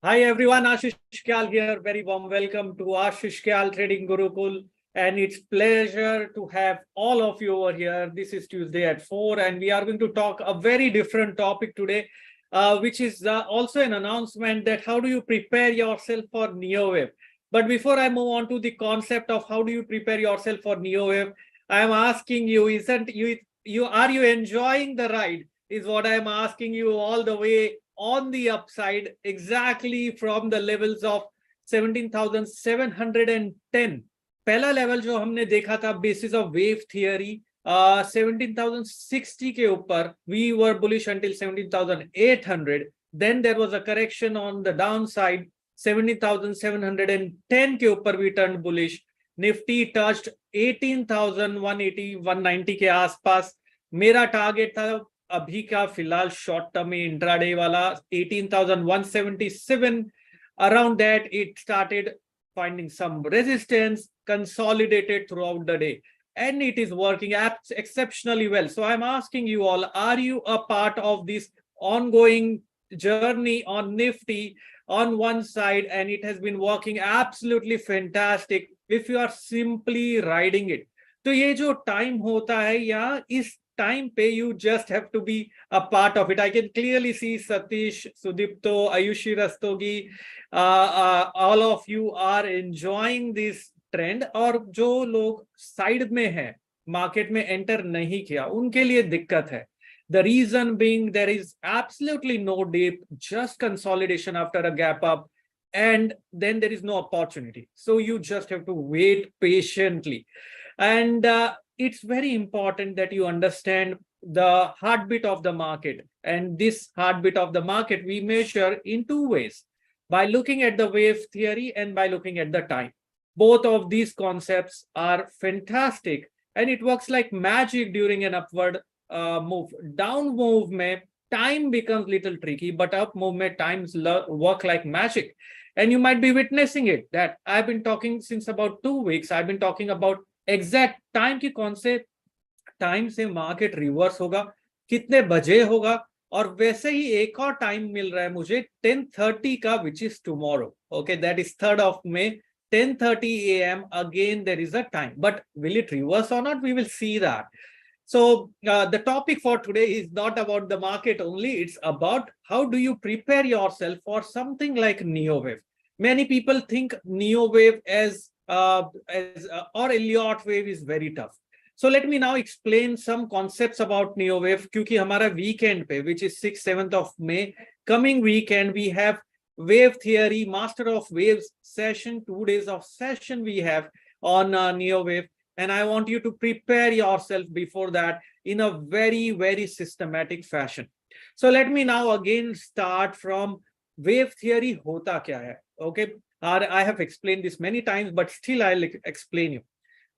Hi everyone, Ashish Kyal here. Very warm welcome to Ashish Kyal Trading Gurukul. And it's pleasure to have all of you over here. This is Tuesday at 4 and we are going to talk a very different topic today, which is also an announcement that how do you prepare yourself for Neowave. But before I move on to the concept of how do you prepare yourself for Neowave, I am asking you, are you enjoying the ride? Is what I am asking you all the way on the upside, exactly from the levels of 17,710. पहला level जो हमने देखा था basis of wave theory 17,060 के ऊपर we were bullish until 17,800. Then there was a correction on the downside. 17,710 के ऊपर we turned bullish. Nifty touched 18,180 190 के आसपास. मेरा टारगेट था अभी का फिलहाल शॉर्ट टर्म में इंट्राडे वाला 18,177. around that it started finding some resistance, consolidated throughout the day, and it is working exceptionally well. So I'm asking you all, are you a part of this ongoing journey on Nifty on one side, and it has been working absolutely fantastic if you are simply riding it? तो ये जो time होता है या इस time pay, you just have to be a part of it. I can clearly see Satish, Sudipto, Ayushi Rastogi, all of you are enjoying this trend. और जो लोग साइड में है, मार्केट में एंटर नहीं किया, उनके लिए दिक्कत है. The reason being there is absolutely no dip, just consolidation after a gap up, and then there is no opportunity. So you just have to wait patiently. And it's very important that you understand the heartbeat of the market. And this heartbeat of the market we measure in two ways: by looking at the wave theory and by looking at the time. Both of these concepts are fantastic, and it works like magic during an upward move. Down move mein time becomes little tricky, but up move mein times work like magic. And you might be witnessing it, that I've been talking since about 2 weeks. I've been talking about exact time की कौन से time से market reverse होगा, कितने बजे होगा, और वैसे ही एक और टाइम मिल रहा है मुझे 10:30 का, which is tomorrow. Okay, that is 3rd of May, 10:30 AM. Again there is a time, but will it reverse or not, we will see that. So the topic for today is not about the market only, it's about how do you prepare yourself for something like Neowave. Many people think Neowave as or Elliott wave is very tough. So let me now explain some concepts about Neowave, क्योंकि हमारा weekend पे, which is 6th 7th of May, coming weekend, we have wave theory, master of waves session, 2 days of session we have on Neowave. And I want you to prepare yourself before that in a very, very systematic fashion. So let me now again start from wave theory hota kya hai. Okay, I have explained this many times, but still I'll explain you.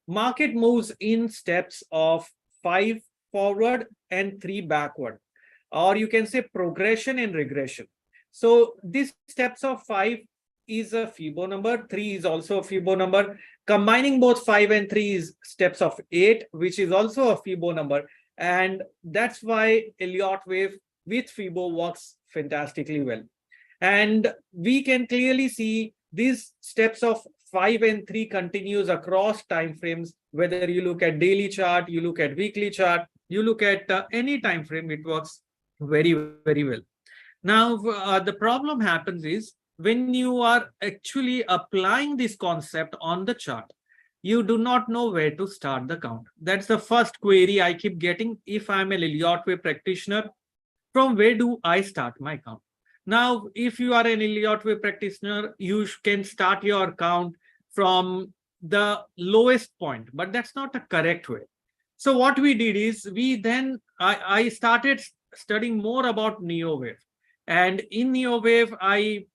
Market moves in steps of 5 forward and 3 backward, or you can say progression and regression. So these steps of 5 is a Fibonacci number, 3 is also a Fibonacci number. Combining both 5 and 3 is steps of 8, which is also a Fibonacci number. And that's why Elliott wave with Fibonacci works fantastically well. And we can clearly see these steps of 5 and 3 continues across time frames. Whether you look at daily chart, you look at weekly chart, you look at any time frame, it works very, very well. Now, the problem happens is when you are actually applying this concept on the chart, you do not know where to start the count. That's the first query I keep getting. If I'm an Elliott wave practitioner, from where do I start my count? Now, if you are an Elliott wave practitioner, you can start your count from the lowest point, but that's not a correct way. So what we did is I started studying more about Neowave. And in Neowave, I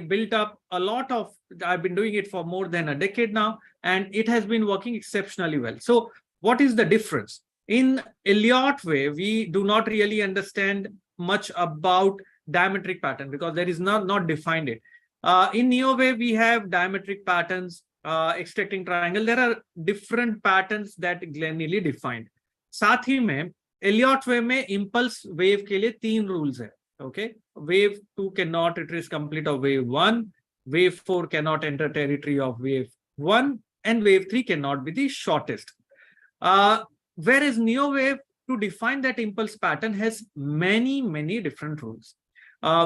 built up a lot of, I've been doing it for more than a decade now, and it has been working exceptionally well. So what is the difference? In Elliott wave, we do not really understand much about diametric pattern because there is not defined it. In Neowave, we have diametric patterns, extracting triangle. There are different patterns that clearly defined. साथ ही में Elliott wave में impulse wave के लिए 3 rules है. Okay, wave 2 cannot retrace complete of wave 1, wave 4 cannot enter territory of wave 1, and wave 3 cannot be the shortest. Whereas Neowave, to define that impulse pattern, has many different rules,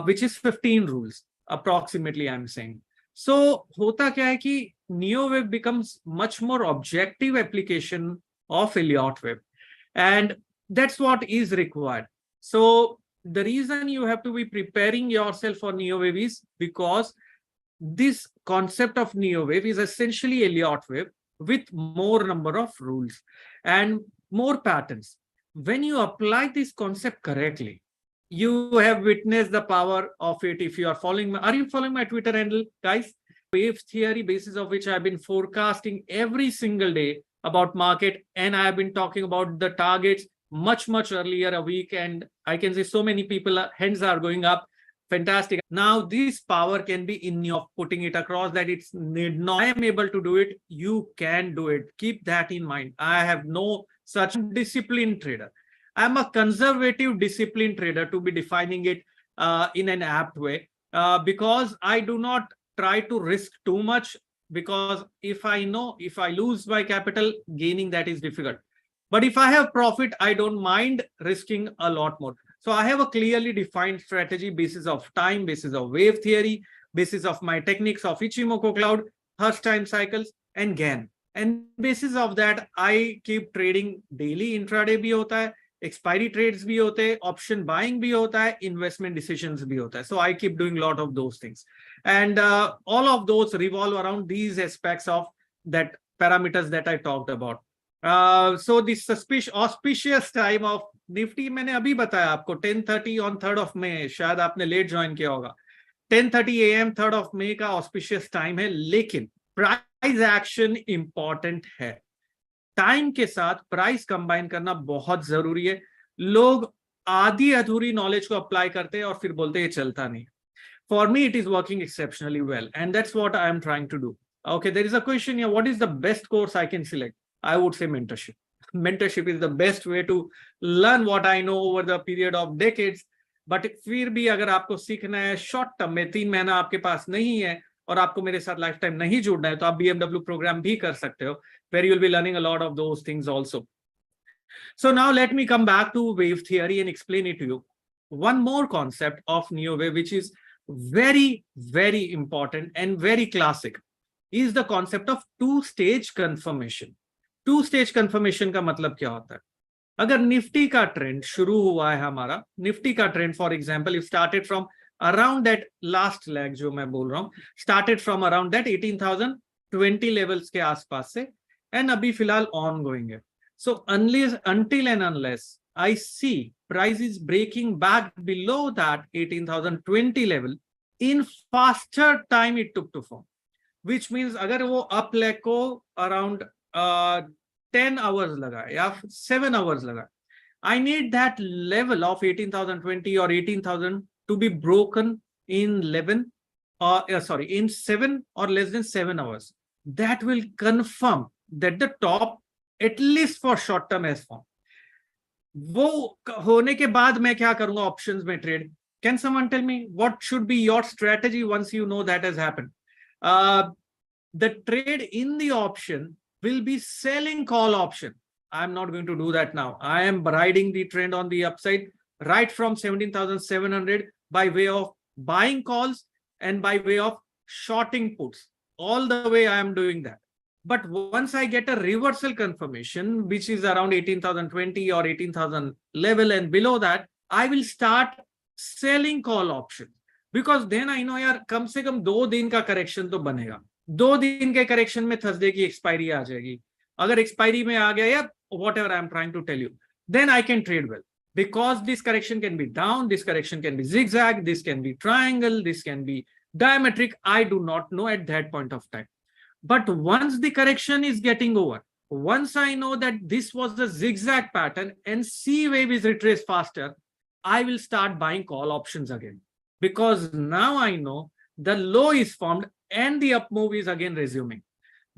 which is 15 rules approximately, I'm saying. So hota kya hai ki Neowave becomes much more objective application of Elliott wave, and that's what is required. So the reason you have to be preparing yourself for Neowave is because this concept of Neowave is essentially Elliott wave with more number of rules and more patterns. When you apply this concept correctly, you have witnessed the power of it. If you are following, are you following my Twitter handle, guys? Wave theory, basis of which I've been forecasting every single day about market, and I have been talking about the targets much earlier a week, and I can see so many people hands are going up. Fantastic. Now this power can be in your putting it across that it's need not. I am able to do it. You can do it. Keep that in mind. I have no such disciplined trader. I'm a conservative disciplined trader, to be defining it in an apt way, because I do not try to risk too much, because if I know if I lose my capital, gaining that is difficult. But if I have profit, I don't mind risking a lot more. So I have a clearly defined strategy basis of time, basis of wave theory, basis of my techniques of Ichimoku cloud, Hurst time cycles, and Gann. And basis of that, I keep trading daily. Intraday bhi hota hai, expiry trades bhi hote hai, option buying bhi hota hai, investment decisions bhi hota hai. So I keep doing a lot of those things. And all of those revolve around these aspects of that parameters that I talked about. So this auspicious time of Nifty मैंने अभी बताया आपको 10:30 on 3rd of May, शायद आपने late join किया होगा. 10:30 AM 3rd of May का auspicious time है, लेकिन प्राइस एक्शन इंपॉर्टेंट है. टाइम के साथ प्राइस कंबाइन करना बहुत जरूरी है. लोग आधी अधूरी नॉलेज को अप्लाई करते हैं और फिर बोलते हैं चलता नहीं. For me, it is working exceptionally well, and that's what I am trying to do. Okay, there is a question here. What is the best course I can select? I would say mentorship. Mentorship is the best way to learn what I know over the period of decades. But फिर भी अगर आपको सीखना है short term में, 3 महीना आपके पास नहीं है और आपको मेरे साथ लाइफ टाइम नहीं जुड़ना है, तो आप BMW प्रोग्राम भी कर सकते हो, where you will be learning a lot of those things also. So now let me come back to wave theory and explain it to you. One more concept of Neowave, which is very important and very classic, is the concept of two-stage confirmation. Two-stage confirmation का मतलब क्या होता है? अगर Nifty का trend शुरू हुआ है हमारा, निफ्टी का trend for example if started from around that last leg जो मैं बोल रहा हूँ, started from around that 18,020 levels के आसपास से, एंड अभी फिलहाल ऑन गोइंग है. सो until and unless I see price is breaking back below that 18,020 level in faster time it took to form, which means अगर वो अप लेग को around 10 hours लगा या 7 hours लगा, I need that level of 18,020 or 18,000 to be broken in 11 in 7 or less than 7 hours. That will confirm that the top, at least for short term, has formed. वो होने के बाद मैं क्या करूंगा ऑप्शंस में trade? Can someone tell me what should be your strategy once you know that has happened? The trade in the option will be selling call option. I'm not going to do that now. I am riding the trend on the upside right from 17,700 by way of buying calls and by way of shorting puts. All the way I am doing that. But once I get a reversal confirmation, which is around 18,020 or 18,000 level and below that, I will start selling call option. Because then I know यार कम से कम 2 दिन का correction तो बनेगा. 2 दिन के correction में Thursday की एक्सपायरी आ जाएगी. अगर एक्सपायरी में आ गया यार, whatever I am trying to tell you, then I can trade well. Because this correction can be down, this correction can be zigzag, this can be triangle, this can be diametric. I do not know at that point of time. But once the correction is getting over, once I know that this was the zigzag pattern and C wave is retraced faster, I will start buying call options again. Because now I know the low is formed and the up move is again resuming.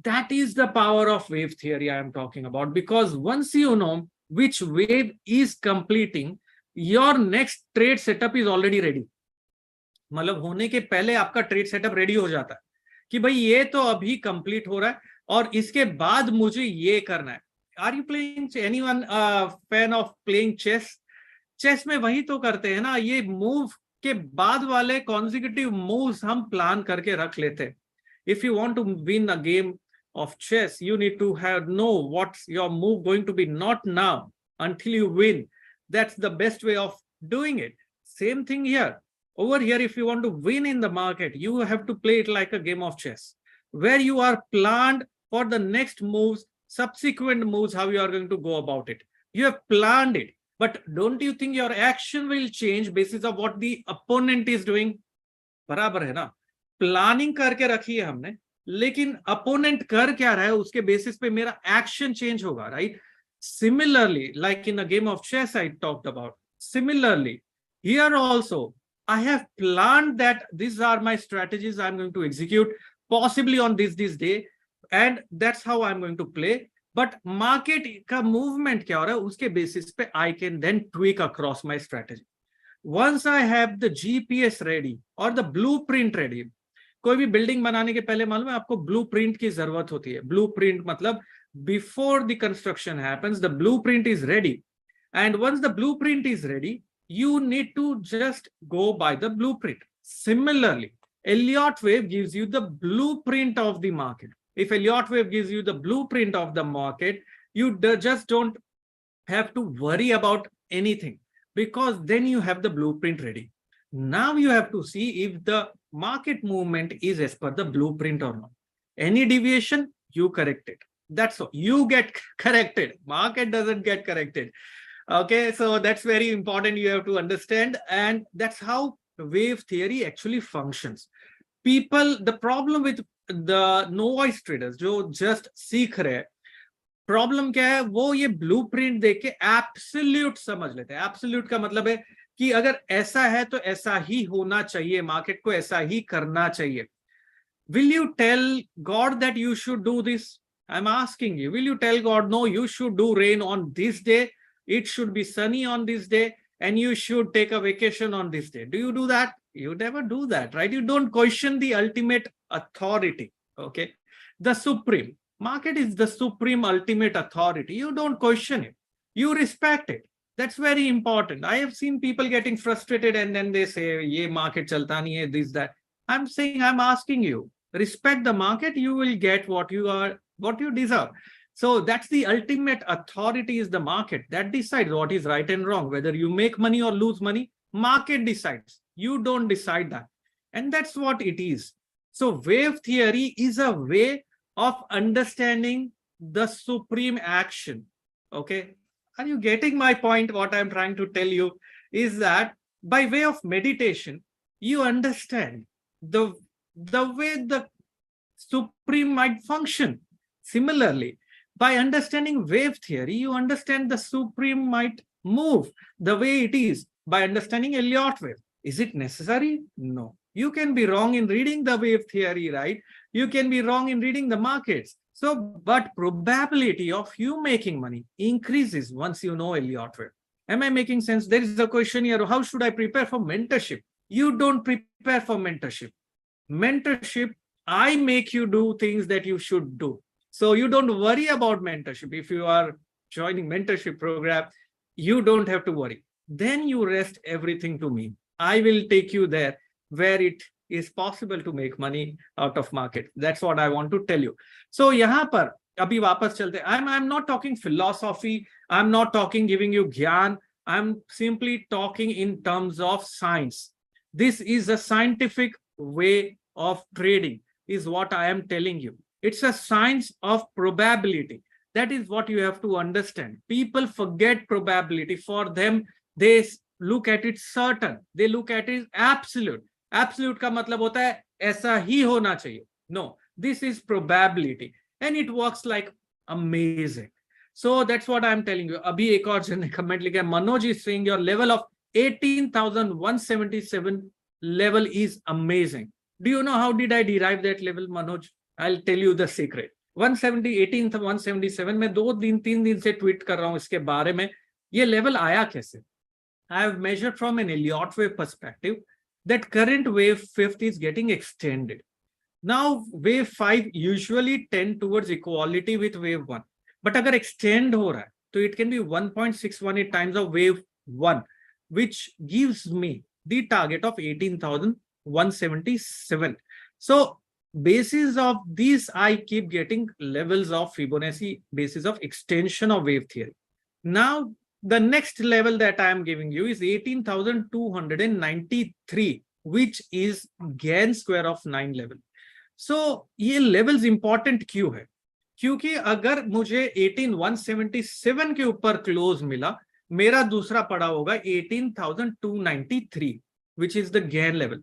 That is the power of wave theory I am talking about. Because once you know which wave is completing, your next trade setup is already ready. मतलब होने के पहले आपका trade setup ready हो जाता है कि भाई ये तो अभी कंप्लीट हो रहा है और इसके बाद मुझे ये करना है. Are you playing, anyone fan of playing chess? Chess में वही तो करते हैं ना, ये मूव के बाद वाले कॉन्जिक्यूटिव मूव्स हम प्लान करके रख लेते हैं. If you want to win a game of chess, you need to have know what's your move going to be, not now until you win. That's the best way of doing it. Same thing here. Over here, if you want to win in the market, you have to play it like a game of chess, where you are planned for the next moves, subsequent moves, how you are going to go about it. You have planned it, but don't you think your action will change basis of what the opponent is doing? बराबर है ना, planning करके रखी है हमने, लेकिन opponent कर क्या रहा है उसके बेसिस पे मेरा एक्शन चेंज होगा, right? Similarly, like in a game of chess I talked about, similarly here also I have planned that this are my strategies I am going to execute possibly on this day, and that's how I am going to play. But market का movement क्या हो रहा है उसके basis पे I can then tweak across my strategy. Once I have the GPS ready or the blueprint ready, कोई भी building बनाने के पहले मालूम है आपको ब्लूप्रिंट की जरूरत होती है. ब्लूप्रिंट मतलब before the construction happens the blueprint is ready, and once the blueprint is ready you need to just go by the blueprint. Similarly, Elliott wave gives you the blueprint of the market. If Elliott wave gives you the blueprint of the market, you just don't have to worry about anything, because then you have the blueprint ready. Now you have to see if the market movement is as per the blueprint or not. Any deviation, you correct it. That's all. You get corrected. Market doesn't get corrected. Okay, so that's very important. You have to understand, and that's how wave theory actually functions. People, the problem with the novice traders जो just सीख रहे हैं, problem क्या है, वो ये blueprint देख के एब्सोल्यूट समझ लेते हैं. एब्सोल्यूट का मतलब है कि अगर ऐसा है तो ऐसा ही होना चाहिए, मार्केट को ऐसा ही करना चाहिए. Will you tell God that you should do this? I am asking you, will you tell God no you should do rain on this day, it should be sunny on this day, and you should take a vacation on this day? Do you do that? You never do that, right? You don't question the ultimate authority. Okay, the supreme market is the supreme ultimate authority. You don't question it, you respect it. That's very important. I have seen people getting frustrated and then they say ye market chalta nahi hai, this that. I'm saying, I'm asking you, respect the market, you will get what you deserve. So that's the ultimate authority, is the market that decides what is right and wrong, whether you make money or lose money. Market decides, you don't decide that. And that's what it is. So wave theory is a way of understanding the supreme action. Okay, are you getting my point? What I'm trying to tell you is that by way of meditation, you understand the way the supreme might function. Similarly, by understanding wave theory, you understand the supreme might move the way it is. By understanding Elliott wave, is it necessary? No. You can be wrong in reading the wave theory, right? You can be wrong in reading the markets. So, but probability of you making money increases once you know Elliott wave. Am I making sense? There is a question here, how should I prepare for mentorship? You don't prepare for mentorship. Mentorship, I make you do things that you should do. So you don't worry about mentorship. If you are joining mentorship program, you don't have to worry. Then you rest everything to me. I will take you there where it is possible to make money out of market. That's what I want to tell you. So यहाँ पर अभी वापस चलते. I'm not talking philosophy. I'm not talking giving you ज्ञान. I'm simply talking in terms of science. This is a scientific way of trading, is what I am telling you. It's a science of probability. That is what you have to understand. People forget probability. For them, they look at it certain. They look at it absolute. Absolute का मतलब होता है ऐसा ही होना चाहिए. No, this is probability, and it works like amazing. So that's what I'm telling you. अभी एक और जन ने कमेंट लिखा है, Manoj is saying your level of 18,177 level is amazing. Do you know how did I derive that level, Manoj? I'll tell you the secret. 170, 18,177 में 2-3 दिन से ट्वीट कर रहा हूं इसके बारे में. ये लेवल आया कैसे? I have measured from an Elliott wave perspective. that current wave 5th is getting extended. Now wave 5 usually tend towards equality with wave 1, but अगर extend हो रहा है तो it can be 1.618 times of wave 1, which gives me the target of 18,177. So basis of this, I keep getting levels of Fibonacci basis of extension of wave theory. Now the next level that I am giving you is 18,293, which is Gann square of 9 level. So ये levels important क्यों है? क्योंकि अगर मुझे 18,177 के ऊपर close मिला, मेरा दूसरा पड़ा होगा 18,293, which is the Gann level.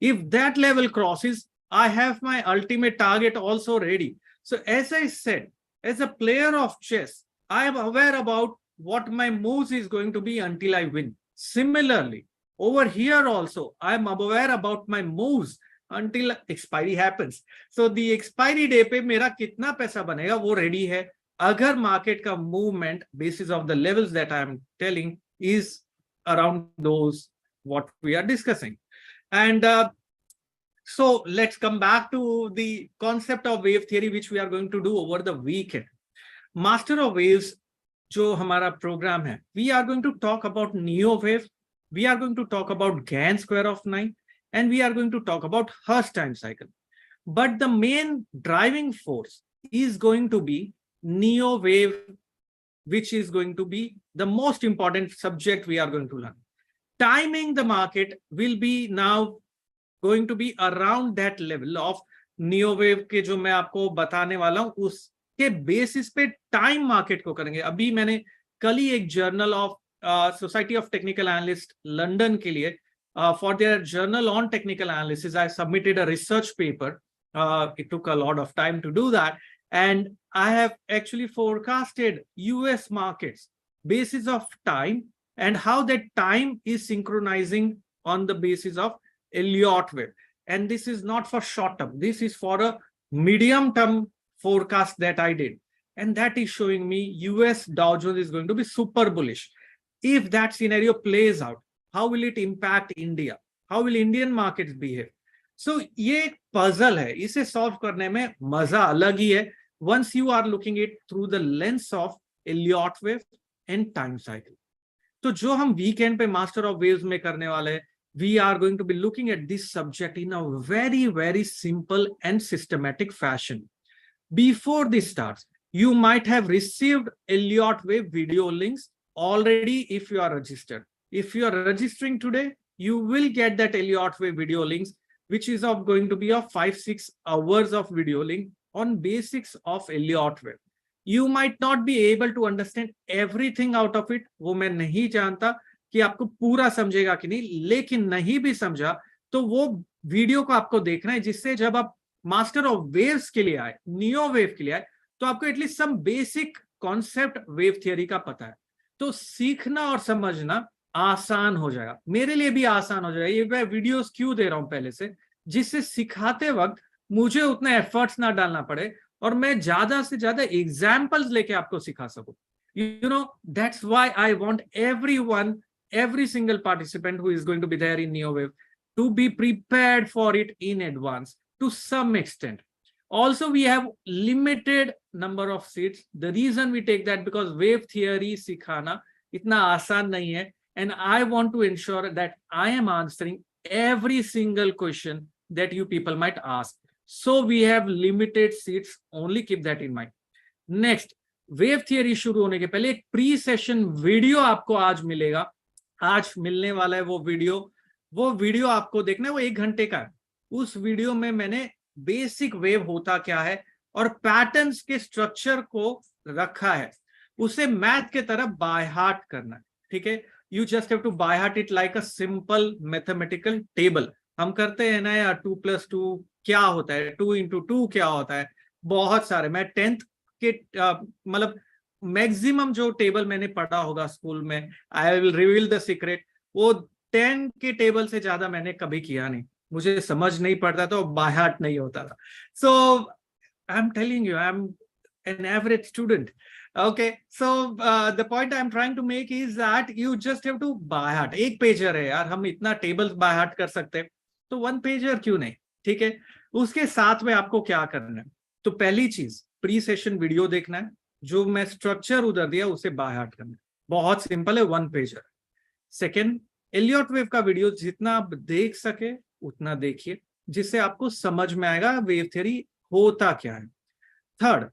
If that level crosses, I have my ultimate target also ready. So as I said, as a player of chess, I am aware about what my moves is going to be until I win. Similarly, over here also, I am aware about my moves until expiry happens. So the expiry day पे मेरा कितना पैसा बनेगा वो ready है, अगर market का movement basis of the levels that I am telling is around those what we are discussing. And so let's come back to the concept of wave theory, which we are going to do over the weekend. Master of Waves जो हमारा program है, we are going to talk about Neowave, we are going to talk about Gann square of 9, and we are going to talk about Hurst time cycle. But the main driving force is going to be Neowave, which is going to be the most important subject we are going to learn. Timing the market will be now going to be around that level of Neowave के जो मैं आपको बताने वाला हूं उसके basis पे time market को करेंगे. अभी मैंने कल ही एक journal of society of technical analyst London के लिए for their journal on technical analysis, I submitted a research paper. It took a lot of time to do that. And I have actually forecasted US markets basis of time and how that time is synchronizing on the basis of Elliott wave. And this is not for short term. This is for a medium term forecast that I did. And that is showing me US Dow Jones is going to be super bullish. If that scenario plays out, how will it impact India? How will Indian markets behave? So ये एक puzzle है, इसे solve करने में मजा अलग ही है once you are looking it through the lens of Elliott wave and time cycle. तो जो हम weekend पे Master of Waves में करने वाले हैं, we are going to be looking at this subject in a very, very simple and systematic fashion. Before this starts, you might have received Elliott wave video links already if you are registered. If you are registering today, you will get that Elliott wave video links, which is going to be of 5-6 hours of video link on basics of Elliott wave. You might not be able to understand everything out of it. वो मैं नहीं जानता कि आपको पूरा समझेगा कि नहीं, लेकिन नहीं भी समझा तो वो वीडियो को आपको देखना है, जिससे जब आप मास्टर ऑफ वेव्स के लिए आए, नियो वेव के लिए आए, तो आपको at least some basic concept wave theory का पता है. तो सीखना और समझना आसान हो जाएगा, मेरे लिए भी आसान हो जाएगा. ये मैं वीडियोस क्यों दे रहा हूं पहले से, जिससे सिखाते वक्त मुझे उतना एफर्ट्स ना डालना पड़े और मैं ज्यादा से ज्यादा एग्जांपल्स लेके आपको सिखा सकूं. You know, that's why I want everyone, every single participant who is going to be there in Neowave to be prepared for it in advance to some extent. Also, we have limited number of seats. The reason we take that because wave theory सिखाना इतना आसान नहीं है, and I want to ensure that I am answering every single question that you people might ask. So we have limited seats, only keep that in mind. Next, wave theory शुरू होने के पहले एक प्री सेशन वीडियो आपको आज मिलेगा, आज मिलने वाला है वो वीडियो आपको देखना है, वो 1 घंटे का है. उस वीडियो में मैंने बेसिक वेव होता क्या है और पैटर्न्स के स्ट्रक्चर को रखा है, उसे मैथ के तरह बाय हार्ट करना है. ठीक है, you just have to by heart it like a simple mathematical table. हम करते हैं ना यार 2+2 क्या होता है, 2 into 2 क्या होता है, बहुत सारे. मैं 10th के मतलब मैक्सिमम जो टेबल मैंने पढ़ा होगा स्कूल में, I will reveal the secret, वो 10 के टेबल से ज्यादा मैंने कभी किया नहीं, मुझे समझ नहीं पड़ता था, बाय हार्ट नहीं होता था. So I am telling you, I am an average student. Okay, so the point I'm trying to make is that you just have to by heart. एक पेजर है यार, हम इतना टेबल्स बाय हार्ट कर सकते हैं, तो वन पेजर क्यों नहीं? ठीक है, उसके साथ में आपको क्या करना है? तो पहली चीज प्री सेशन वीडियो देखना है, जो मैं स्ट्रक्चर उधर दिया उसे बाय हार्ट करना है, बहुत सिंपल है, one pager. Second, Elliott wave का वीडियो जितना आप देख सके उतना देखिए, जिससे आपको समझ में आएगा वेव थ्योरी होता क्या है। थर्ड,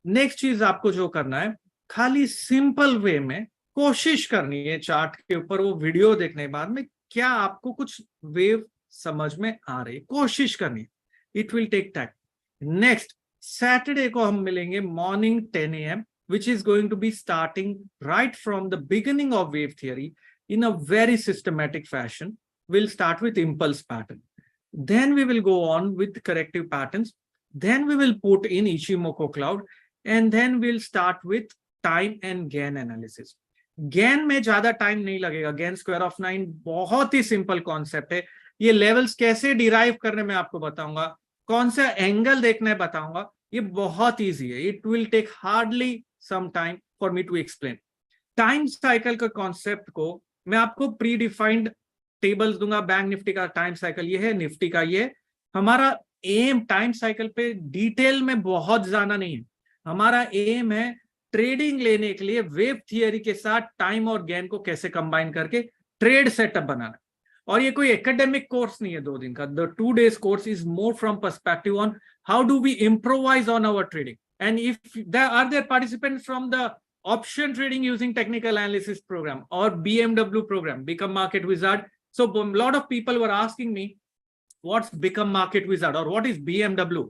नेक्स्ट चीज आपको जो करना है, खाली सिंपल वे में कोशिश करनी है चार्ट के ऊपर वो वीडियो देखने के बाद में क्या आपको कुछ वेव समझ में आ रही है, कोशिश करनी है। It will take time. Next Saturday को हम मिलेंगे morning 10 AM, which is going to be starting right from the beginning of wave theory in a very systematic fashion. We'll start with impulse pattern. Then we will go on with corrective patterns. Then we will put in Ichimoku cloud. And then we'll start with time and Gann analysis. Gann में ज्यादा time नहीं लगेगा, Gann square of 9 बहुत ही simple concept है। ये levels कैसे derive करने में आपको बताऊंगा, कौन सा एंगल देखना है बताऊंगा, ये बहुत इजी है। It will take hardly some time for me to explain. Time cycle का कॉन्सेप्ट को मैं आपको प्री डिफाइंड टेबल्स दूंगा। बैंक निफ्टी का टाइम साइकिल ये है, निफ्टी का ये। हमारा एम टाइम साइकिल पे डिटेल में बहुत जाना नहीं है, हमारा एम है ट्रेडिंग लेने के लिए वेव थियरी के साथ टाइम और गैन को कैसे कंबाइन करके ट्रेड सेटअप बनाना। और ये कोई एकेडमिक कोर्स नहीं है 2 दिन का। The 2 days course is more from perspective on how do we improvise on our trading. And if there are there participants from the option trading using technical analysis program or BMW program, become market wizard. So a lot of people were asking me what's become market wizard or what is BMW.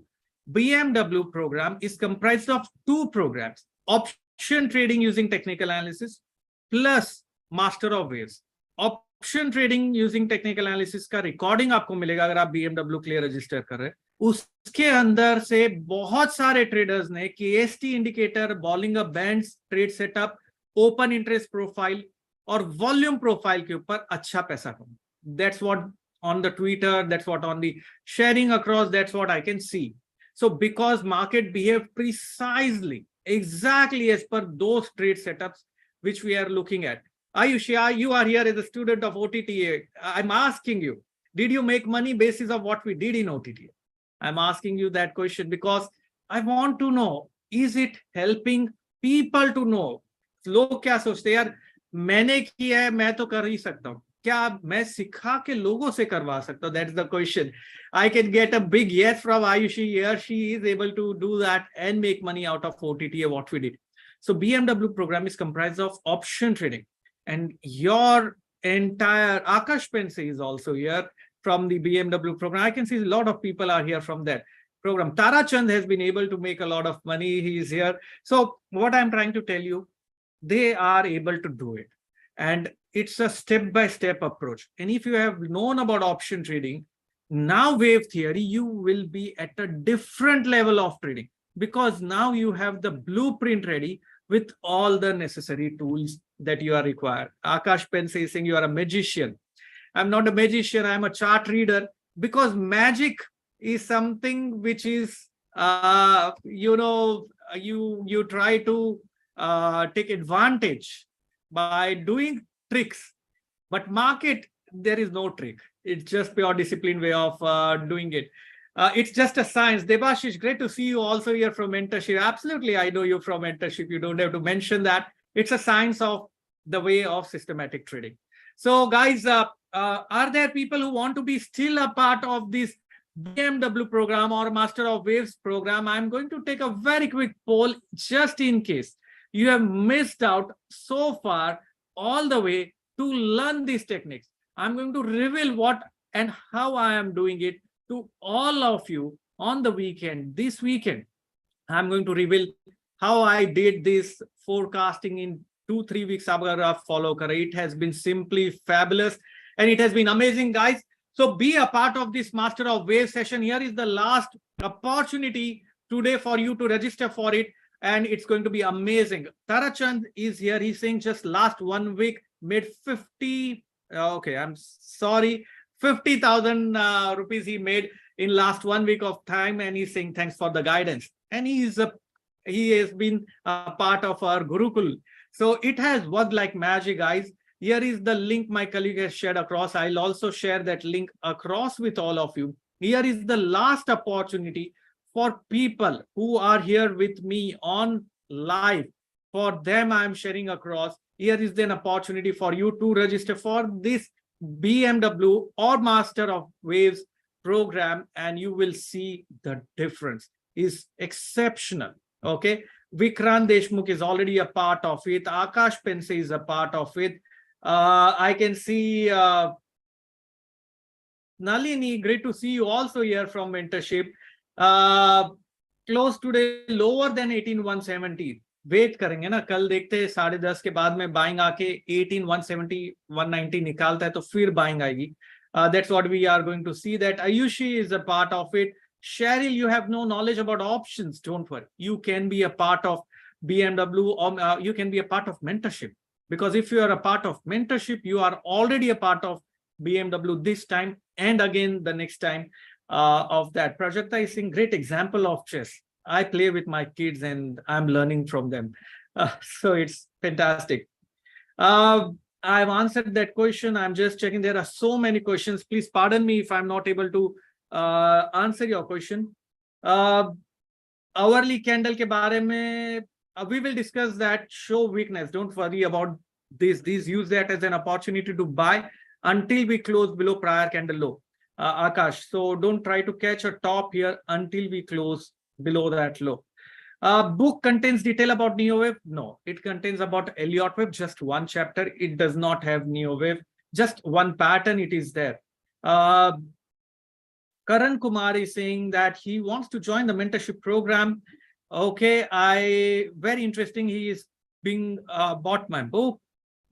BMW program is comprised of 2 programs, option trading using technical analysis plus master of waves. Option trading using technical analysis का recording आपको मिलेगा अगर आप BMW के लिए register कर रहे हैं। उसके अंदर से बहुत सारे ट्रेडर्स ने KST indicator, bowling up bands, trade setup, open interest profile और वॉल्यूम प्रोफाइल के ऊपर अच्छा पैसा कमाया। That's what on the Twitter, that's what on the sharing across, that's what I can see. So because market behave precisely, exactly as per those trade setups which we are looking at. Ayush, you are here as a student of OTTA. I'm asking you, did you make money basis of what we did in OTTA? I'm asking you that question because I want to know, is it helping people to know? लोग क्या सोचते हैं यार, मैंने किया है मैं तो कर ही सकता हूँ, क्या मैं सिखा के लोगों से करवा सकता हूँ? That's the question. I can get a big yes from Ayushi here. She is able to do that and make money out of OTTA, what we did. So BMW program is comprised of option trading, and your entire Akash Pense is also here from the BMW program. I can see a lot of people are here from that program. Tara Chand has been able to make a lot of money. He is here. So what I'm trying to tell you, they are able to do it. And it's a step-by-step approach. And if you have known about option trading, now wave theory, you will be at a different level of trading because now you have the blueprint ready with all the necessary tools that you are required. Akash Pense is saying you are a magician. I'm not a magician, I'm a chart reader, because magic is something which is, you try to take advantage by doing tricks, but market, there is no trick. It's just pure discipline way of doing it. It's just a science. Debashish, great to see you also here from mentorship. Absolutely, I know you from mentorship. You don't have to mention that. It's a science of the way of systematic trading. So guys, are there people who want to be still a part of this BMW program or Master of Waves program? I'm going to take a very quick poll just in case you have missed out so far all the way to learn these techniques. I'm going to reveal what and how I am doing it to all of you on the weekend. This weekend, I'm going to reveal how I did this forecasting in 2-3 weeks. Follow kar. It has been simply fabulous and it has been amazing, guys. So be a part of this Master of Wave session. Here is the last opportunity today for you to register for it. And it's going to be amazing. Tarachand is here. He's saying just last 1 week made 50. Okay, I'm sorry. 50,000 rupees he made in last 1 week of time. And he's saying thanks for the guidance. And he is He has been a part of our Gurukul. So it has worked like magic, guys. Here is the link my colleague has shared across. I'll also share that link across with all of you. Here is the last opportunity for people who are here with me on live. For them, I'm sharing across. Here is an opportunity for you to register for this BMW or Master of Waves program, and you will see the difference is exceptional. Okay, Vikrant Deshmukh is already a part of it. Akash Pense is a part of it. I can see Nalini, great to see you also here from mentorship. Close today lower than 18,170. Wait करेंगे ना, कल देखते हैं 10:30 के बाद में buying आके 18,170 190 निकालता है तो फिर बाइंग आएगी. That's what we are going to see. That Ayushi is a part of it. Cheryl, you have no knowledge about options. Don't worry. You can be a part of BMW or you can be a part of mentorship. Because if you are a part of mentorship, you are already a part of BMW this time and again the next time of that. Prajakta is a great example of chess. I play with my kids and I'm learning from them. So it's fantastic. I've answered that question. I'm just checking. There are so many questions. Please pardon me if I'm not able to answer your question. Hourly candle ke bare mein, we will discuss that. Show weakness. Don't worry about this. Use that as an opportunity to buy until we close below prior candle low. Akash. So don't try to catch a top here until we close below that low. Book contains detail about Neowave? No, it contains about Elliott wave, just one chapter. It does not have Neowave, just one pattern. It is there. Karan Kumar is saying that he wants to join the mentorship program. Okay, very interesting. He is being bought my book.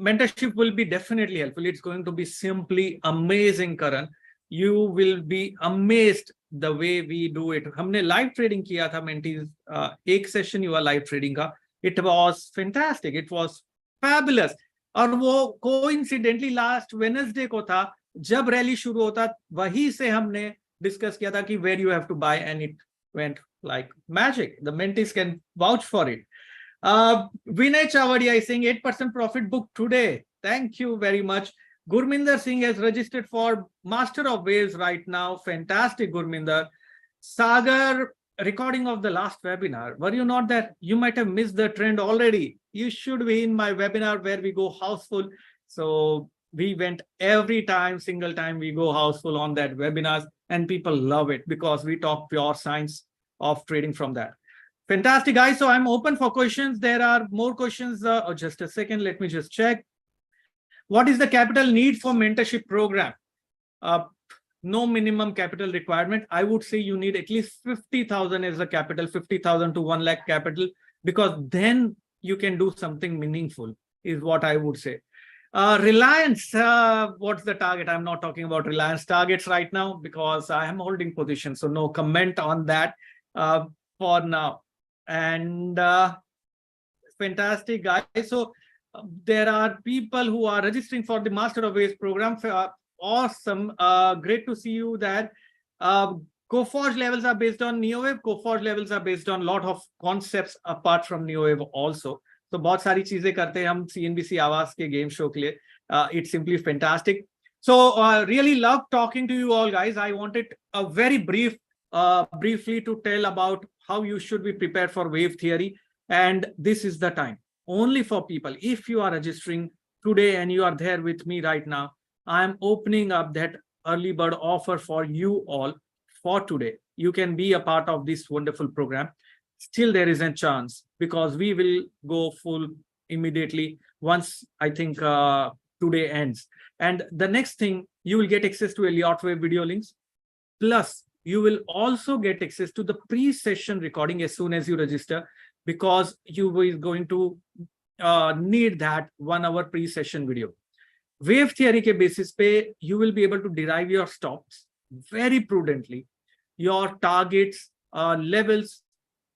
Mentorship will be definitely helpful. It's going to be simply amazing, Karan. You will be amazed the way we do it. हमने live trading किया था mentees. एक session हुआ live trading का. It was fantastic. It was fabulous. और वो coincidentally last Wednesday को था जब rally शुरू होता वहीं से हमने discuss किया था कि where you have to buy, and it went like magic. The mentees can vouch for it. Vinay Chavadia is saying 8% profit book today. Thank you very much. Gurminder Singh has registered for Master of Waves right now. Fantastic, Gurminder. Sagar, recording of the last webinar. Were you not there? You might have missed the trend already. You should be in my webinar where we go houseful. So we went every time, single time we go houseful on that webinars, and people love it because we talk pure science of trading from that. Fantastic, guys. So I'm open for questions. There are more questions. Just a second. Let me just check. What is the capital need for mentorship program? No minimum capital requirement. I would say you need at least 50,000 as a capital, 50,000 to 1 lakh capital, because then you can do something meaningful is what I would say. Reliance, what's the target? I'm not talking about Reliance targets right now because I am holding position. So no comment on that for now. And fantastic, guys. So there are people who are registering for the Master of Waves program. Awesome. Great to see you that Coforge levels are based on Neowave. Coforge levels are based on a lot of concepts apart from Neowave also. So बहुत सारी चीजें करते हैं हम CNBC आवाज के game show के लिए. It's simply fantastic. So really love talking to you all, guys. I wanted a very briefly to tell about how you should be prepared for wave theory. And this is the time. Only for people. If you are registering today and you are there with me right now, I am opening up that early bird offer for you all for today. You can be a part of this wonderful program. Still there is a chance because we will go full immediately once I think today ends. And the next thing, you will get access to Elliott wave video links. Plus, you will also get access to the pre-session recording as soon as you register, because you will going to need that 1 hour pre-session video. Wave theory ke basis pe, you will be able to derive your stops very prudently, your targets, levels,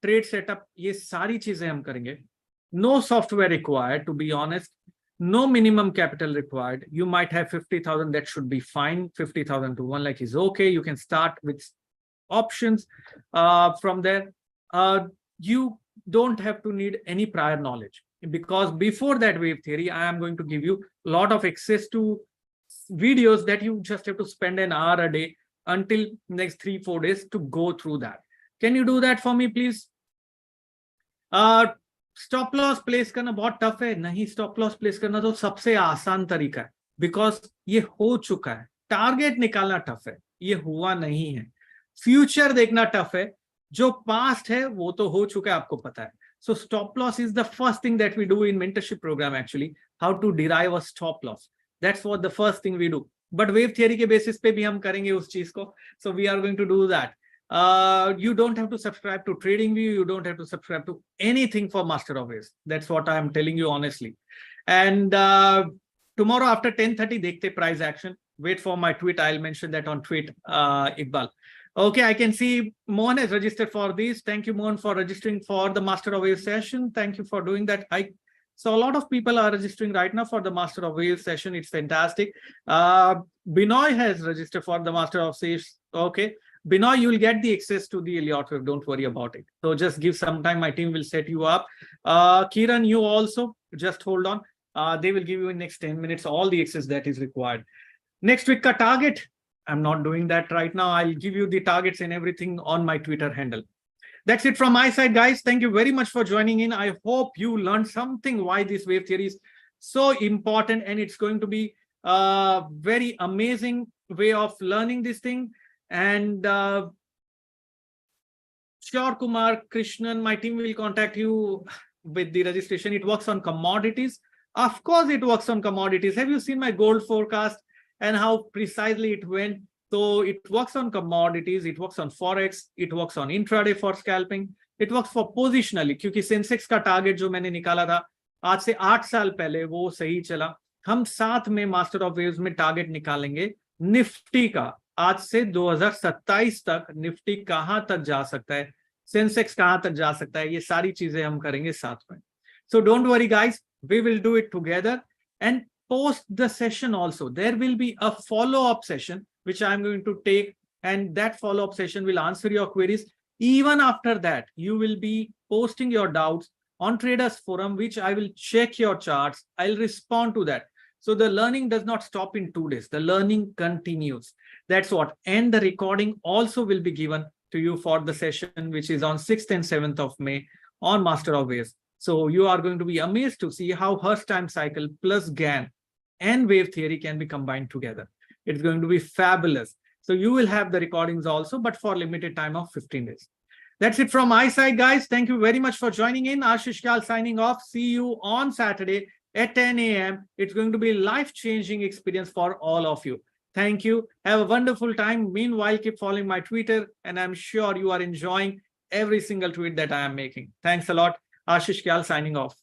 trade setup, ye sari cheezein hum karenge. No software required, to be honest. No minimum capital required. You might have 50,000, that should be fine. 50,000 to 1 lakh is okay. You can start with options from there. You don't have to need any prior knowledge, because before that wave theory, I am going to give you a lot of access to videos that you just have to spend an hour a day until next 3-4 days to go through that. Can you do that for me, please? Stop loss place करना बहुत tough है? नहीं, stop loss place करना तो सबसे आसान तरीका है, बिकॉज ये हो चुका है. टारगेट निकालना टफ है, ये हुआ नहीं है. फ्यूचर देखना टफ है, जो पास्ट है वो तो हो चुका है, आपको पता है. So stop loss is the first thing that we do in mentorship programme, actually how to derive a stop loss. That's what the first thing we do. But wave theory के बेसिस पे भी हम करेंगे उस चीज को. So we are going to do that. You don't have to subscribe to TradingView. You don't have to subscribe to anything for Master of Waves. That's what I am telling you honestly. And tomorrow after 10:30, dekhte price action. Wait for my tweet. I'll mention that on tweet, Iqbal. Okay, I can see Mohan has registered for this. Thank you, Mohan, for registering for the Master of Waves session. Thank you for doing that. So a lot of people are registering right now for the Master of Waves session. It's fantastic. Binoy has registered for the Master of Waves. Okay. Binoy, you will get the access to the Elliott wave. Don't worry about it. So just give some time. My team will set you up. Kiran, you also just hold on. They will give you in next 10 minutes all the access that is required. Next week ka target. I'm not doing that right now. I'll give you the targets and everything on my Twitter handle. That's it from my side, guys. Thank you very much for joining in. I hope you learned something why this wave theory is so important, and it's going to be a very amazing way of learning this thing. And Sure, Kumar Krishnan, my team will contact you with the registration. It works on commodities. Of course, it works on commodities. Have you seen my gold forecast and how precisely it went? So it works on commodities. It works on forex. It works on intraday for scalping. It works for positionally. क्योंकि Sensex का target जो मैंने निकाला था आज से 8 साल पहले, वो सही चला. हम साथ में मास्टर ऑफ वेव्स में टारगेट निकालेंगे निफ्टी का. आज से 2027 तक निफ्टी कहां तक जा सकता है, सेंसेक्स कहां तक जा सकता है, ये सारी चीजें हम करेंगे साथ में. So don't worry guys, we will do it together. And post the session also, there will be a follow-up session which I am going to take, and that follow-up session will answer your queries. Even after that, you will be posting your doubts on Traders Forum, which I will check your charts. I'll respond to that. So the learning does not stop in 2 days. The learning continues. That's what. And the recording also will be given to you for the session, which is on 6th and 7th of May on Master of Waves. So you are going to be amazed to see how Hurst time cycle plus Gann and wave theory can be combined together. It's going to be fabulous. So you will have the recordings also, but for limited time of 15 days. That's it from my side, guys. Thank you very much for joining in. Ashish Kyal signing off. See you on Saturday at 10 a.m. It's going to be a life-changing experience for all of you. Thank you. Have a wonderful time. Meanwhile, keep following my Twitter, and I'm sure you are enjoying every single tweet that I am making. Thanks a lot. Ashish Kyal signing off.